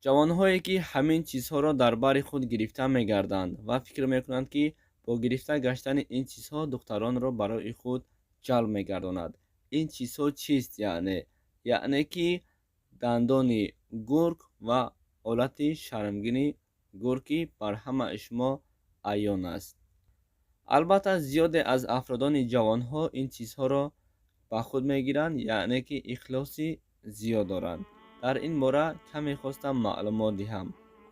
ҷавонҳое ки ҳамин чизҳоро дар бари худ гирифта мегарданд ва фикр мекунанд ки бо гирифта гаштани ин чизҳо духтаронро барои худ ҷалб мегардонад. Ин чизҳо чист яъне? Яъне ки дандони гург ва ҳолати шармгини гург ки бар ҳамаи шумо аён аст. Албатта зиёде аз афродони ҷавонҳо ин чизҳоро ба худ мегиранд, яъне ки ихлоси зиёд доранд. Дар ин бора каме хостам маълумот диҳам.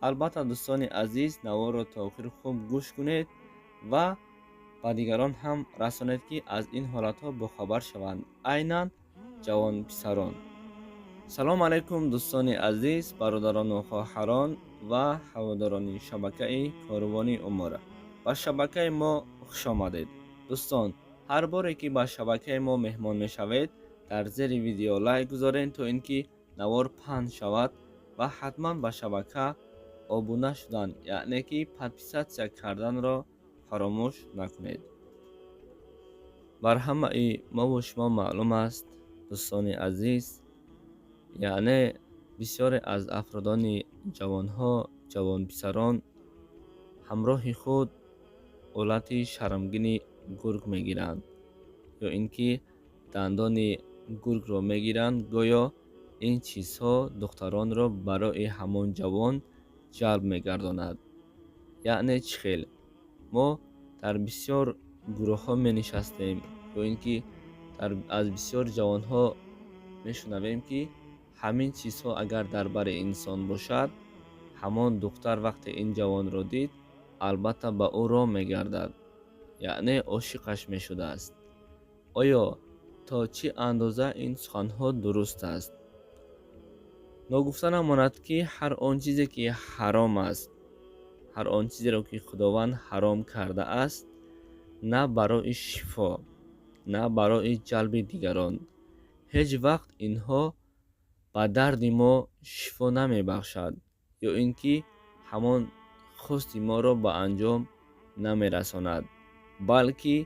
Албатта дӯстони азиз, наворро то охир хуб гӯш кунед ва ба дигарон ҳам расонед, ки аз ин ҳолатҳо бохабар шаванд, айнан ҷавонписарон. салом алайкум дӯстони азиз, бародарону хоҳарон ва ҳаводорони шабакаи Корувони Умора. ба шабакаи мо хушомадед. Дӯстон, ҳар боре ки ба шабакаи мо меҳмон мешавед, дар зери видео лайк гузоред, то ин ки навор паҳн шавад ва ҳатман ба шабака обуна шудан, яъне ки подписатсия карданро фаромӯш накунед. бар ҳамаи мову шумо маълум аст, дӯстони азиз, яъне бисёре аз афродони ҷавонҳо, ҷавонписарон ҳамроҳи худ ҳолати шармгини гург мегиранд, ё ин ки дандони гургро мегиранд, гӯё ин чизҳо духтаронро барои ҳамон ҷавон ҷалб мегардонад. Яъне чӣ хел? Мо дар бисёр гурӯҳҳо менишастем, ё ин ки аз бисёр ҷавонҳо мешунавем, ки ҳамин чизҳо агар дар бари инсон бошад, ҳамон духтар вақте ин ҷавонро дид, албатта ба ӯ роҳ мегардад, яъне ошиқаш мешудааст. Оё то чӣ андоза ин суханҳо дуруст аст? Ногуфта намонад, ки ҳар он чизе ки ҳаром аст, ҳар он чизеро ки Худованд ҳаром кардааст, на барои шифо, на барои ҷалби дигарон, ҳеҷ вақт инҳо ба дарди мо шифо намебахшад, ё ин ки ҳамон хости моро ба анҷом намерасонад, балки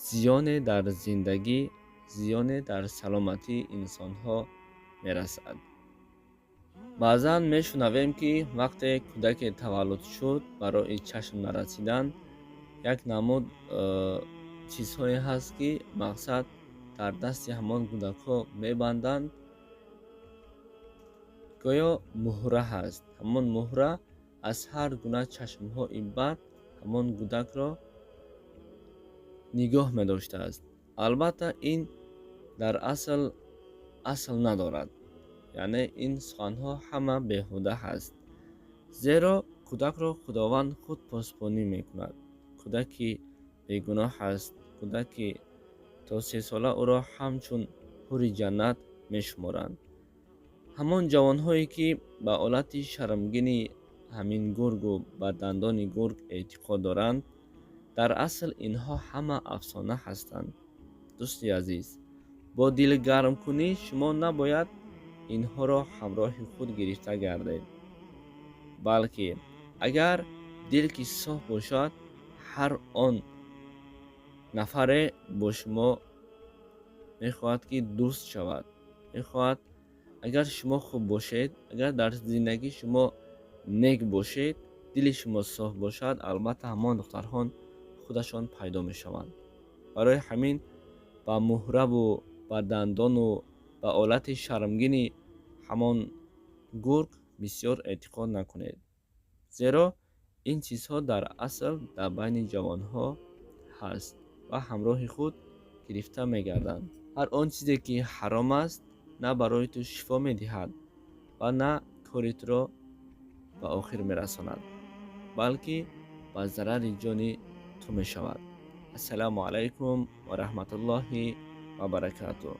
зиёне дар зиндагӣ, зиёне дар саломатии инсонҳо мерасад. Баъзан мешунавем, ки вақте кӯдаке таваллуд шуд, барои чашм нарасидан, як намуд чизҳое ҳаст, ки мақсад дар дасти ҳамон кӯдакҳо мебанданд, гӯё муҳра ҳаст. Ҳамон муҳра аз ҳар гуна чашмҳои бад ҳамон кӯдакро нигоҳ медоштааст. Албатта ин дар асл надорад, яъне ин суханҳо ҳама беҳуда ҳаст, зеро кӯдакро Худованд худ посбонӣ мекунад. Кӯдаки бегуноҳ аст, кӯдаки то 3 сола ӯро ҳамчун ҳури ҷаннат мешуморанд. ҳамон ҷавонҳое ки ба ҳолати шармгини ҳамин гургу ба дандони гург эътиқод доранд, дар асл инҳо ҳама афсона ҳастанд. дӯсти азиз, бо дилгармкунӣ шумо набояд инҳоро ҳамроҳи худ гирифта гардед, балки агар дил ки соф бошад, ҳар он нафаре бо шумо мехоҳад, ки дӯст шавад, мехоҳад, агар шумо хуб бошед, агар дар зиндагӣ шумо нек бошед, дили шумо соф бошад, албатта ҳамон духтарҳо худашон пайдо мешаванд. барои ҳамин ба муҳраву ба дандону ба ҳолати шармгини ҳамон гург бисёр эътиқод накунед, зеро ин чизҳо дар асл дар байни ҷавонҳо ҳаст ва ҳамроҳи худ гирифта мегарданд. ҳар он чизе ки ҳаром аст, на барои ту шифо медиҳад ва на кори туро ба охир мерасонад, балки ба зарари ҷони ту мешавад. ассалому алайкум ва раҳматуллоҳи ва баракатуҳ.